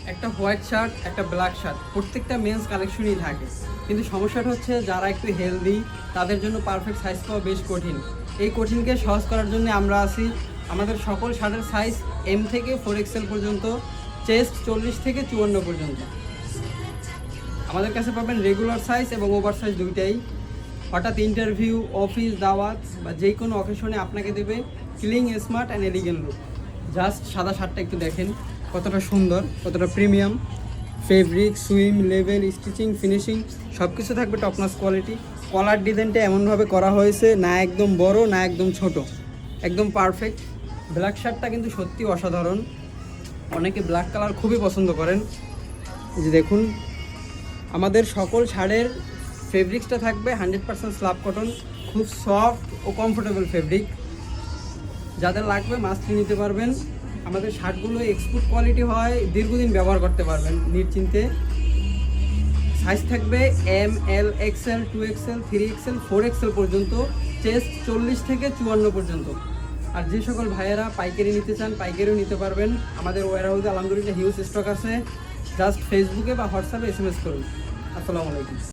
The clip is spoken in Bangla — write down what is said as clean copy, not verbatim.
একটা হোয়াইট শার্ট, একটা ব্ল্যাক শার্ট, প্রত্যেকটা মেন্স কালেকশনই থাকে। কিন্তু সমস্যাটা হচ্ছে যারা একটু হেলদি তাদের জন্য পারফেক্ট সাইজ পাওয়া বেশ কঠিন। এই কঠিনকে সহজ করার জন্য আমরা আছি। আমাদের সকল শার্টের সাইজ এম থেকে 4XL পর্যন্ত, চেস্ট 40 থেকে 54 পর্যন্ত। আমাদের কাছে পাবেন রেগুলার সাইজ এবং ওভার সাইজ দুইটাই। হঠাৎ ইন্টারভিউ, অফিস, দাওয়াত বা যে কোনো অকেশনে আপনাকে দেবে clean, smart and elegant look. Just সাদা শার্টটা একটু দেখেন কতটা সুন্দর, কতটা premium. Fabric, swim, level, stitching, finishing সব কিছু থাকবে টপ নচ কোয়ালিটি। কলার ডিজাইনটা এমনভাবে করা হয়েছে, না একদম বড় না একদম ছোট, একদম পারফেক্ট। ব্ল্যাক শার্টটা কিন্তু সত্যি অসাধারণ, অনেকে ব্ল্যাক কালার খুবই পছন্দ করেন। এই যে দেখুন, আমাদের সকল শার্টের ফেব্রিক্সটা থাকবে 100% স্ল্যাব কটন, খুব সফট ও কমফোর্টেবল ফেব্রিক। যাদের লাগবে মাস্ট নিতে পারবেন। আমাদের শার্টগুলো এক্সপোর্ট কোয়ালিটি হয়, দীর্ঘদিন ব্যবহার করতে পারবেন নিশ্চিন্তে। সাইজ থাকবে এম, এল, XL, 2XL, 3XL, 4XL পর্যন্ত, চেস্ট 40 থেকে 54 পর্যন্ত। আর যে সকল ভাইয়েরা পাইকারি নিতে চান পাইকারিও নিতে পারবেন। আমাদের ওয়্যারহাউসে আলহামদুলিল্লাহ হিউজ স্টক আছে। জাস্ট ফেসবুকে বা হোয়াটসঅ্যাপে SMS করুন। আসসালামু আলাইকুম।